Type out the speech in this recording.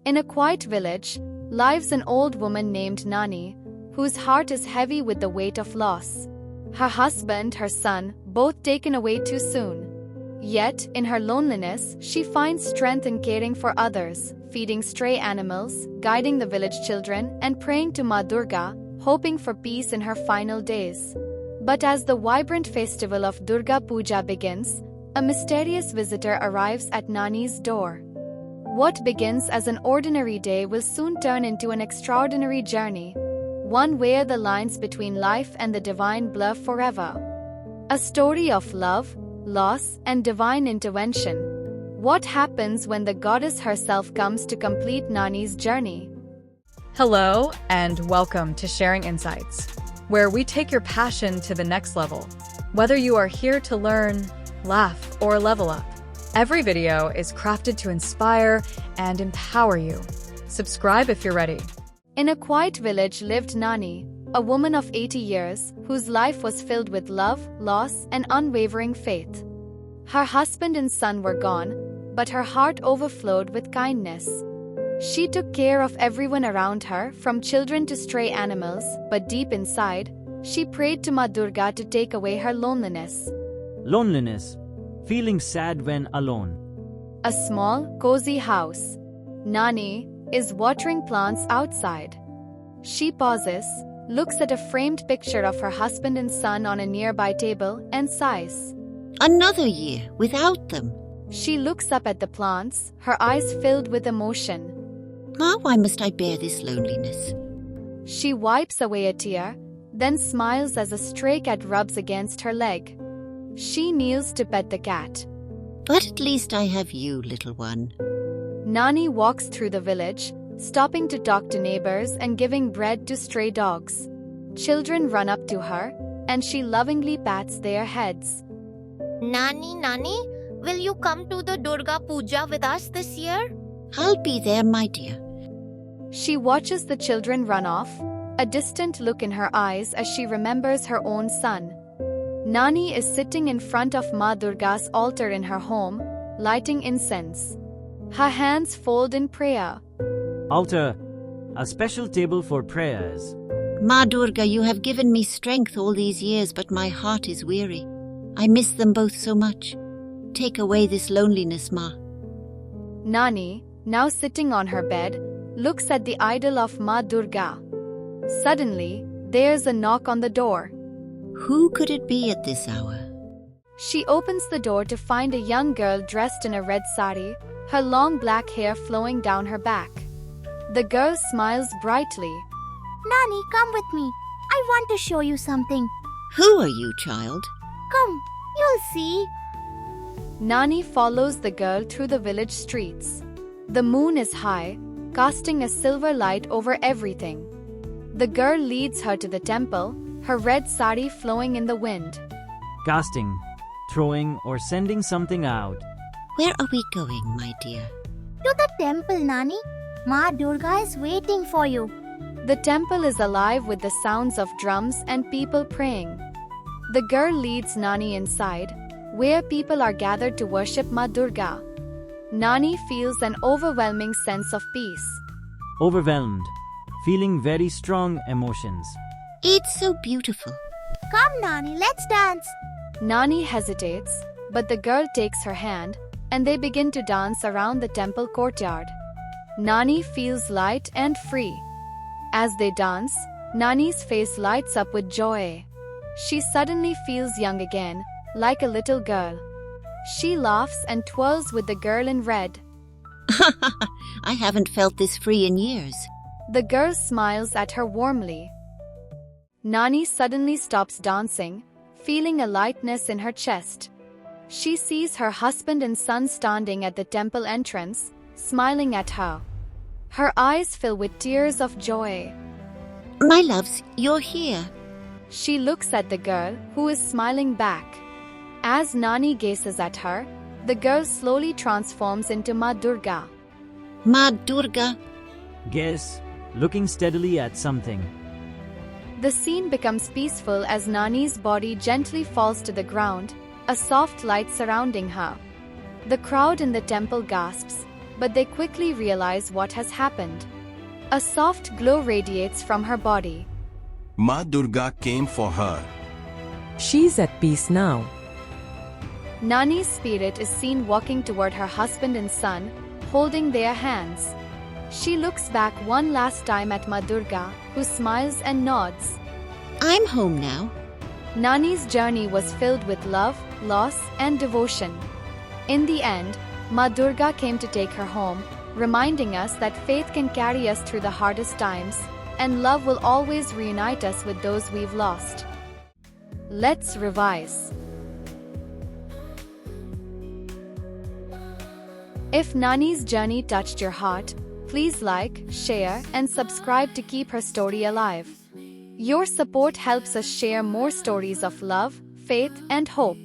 In a quiet village, lives an old woman named Naani, whose heart is heavy with the weight of loss. Her husband, her son, both taken away too soon. Yet, in her loneliness, she finds strength in caring for others, feeding stray animals, guiding the village children, and praying to Ma Durga, hoping for peace in her final days. But as the vibrant festival of Durga Puja begins, a mysterious visitor arrives at Naani's door. What begins as an ordinary day will soon turn into an extraordinary journey, one where the lines between life and the divine blur forever. A story of love, loss, and divine intervention. What happens when the goddess herself comes to complete Naani's journey? Hello, and welcome to Sharing Insights, where we take your passion to the next level. Whether you are here to learn, laugh, or level up, every video is crafted to inspire and empower you. Subscribe if you're ready. In a quiet village lived Naani, a woman of 80 years, whose life was filled with love, loss, and unwavering faith. Her husband and son were gone, but her heart overflowed with kindness. She took care of everyone around her, from children to stray animals, but deep inside, she prayed to Ma Durga to take away her loneliness. Loneliness. Feeling sad when alone. A small, cozy house. Naani is watering plants outside. She pauses, looks at a framed picture of her husband and son on a nearby table, and sighs. Another year without them. She looks up at the plants, her eyes filled with emotion. Ma, why must I bear this loneliness? She wipes away a tear, then smiles as a stray cat rubs against her leg. She kneels to pet the cat. But at least I have you, little one. Naani walks through the village, stopping to talk to neighbors and giving bread to stray dogs. Children run up to her, and she lovingly pats their heads. Naani, will you come to the Durga Puja with us this year? I'll be there, my dear. She watches the children run off, a distant look in her eyes as she remembers her own son. Naani is sitting in front of Ma Durga's altar in her home, lighting incense. Her hands fold in prayer. Altar. A special table for prayers. Ma Durga, you have given me strength all these years, but my heart is weary. I miss them both so much. Take away this loneliness, Ma. Naani, now sitting on her bed, looks at the idol of Ma Durga. Suddenly, there's a knock on the door. Who could it be at this hour? She opens the door to find a young girl dressed in a red saree, her long black hair flowing down her back. The girl smiles brightly. Naani, come with me. I want to show you something. Who are you, child? Come, you'll see. Naani follows the girl through the village streets. The moon is high, casting a silver light over everything. The girl leads her to the temple, her red sari flowing in the wind. Casting, throwing, or sending something out. Where are we going, my dear? To the temple, Naani. Ma Durga is waiting for you. The temple is alive with the sounds of drums and people praying. The girl leads Naani inside, where people are gathered to worship Ma Durga. Naani feels an overwhelming sense of peace. Overwhelmed. Feeling very strong emotions. It's so beautiful. Come, Naani, let's dance. Naani hesitates, but the girl takes her hand, and they begin to dance around the temple courtyard. Naani feels light and free. As they dance, Naani's face lights up with joy. She suddenly feels young again, like a little girl. She laughs and twirls with the girl in red. I haven't felt this free in years. The girl smiles at her warmly. Naani suddenly stops dancing, feeling a lightness in her chest. She sees her husband and son standing at the temple entrance, smiling at her. Her eyes fill with tears of joy. My loves, you're here. She looks at the girl, who is smiling back. As Naani gazes at her, the girl slowly transforms into Ma Durga. Ma Durga. Guess, looking steadily at something. The scene becomes peaceful as Naani's body gently falls to the ground, a soft light surrounding her. The crowd in the temple gasps, but they quickly realize what has happened. A soft glow radiates from her body. Ma Durga came for her. She's at peace now. Naani's spirit is seen walking toward her husband and son, holding their hands. She looks back one last time at Ma Durga, who smiles and nods. I'm home now. Naani's journey was filled with love, loss, and devotion. In the end, Ma Durga came to take her home, reminding us that faith can carry us through the hardest times, and love will always reunite us with those we've lost. Let's revise. If Naani's journey touched your heart, please like, share, and subscribe to keep her story alive. Your support helps us share more stories of love, faith, and hope.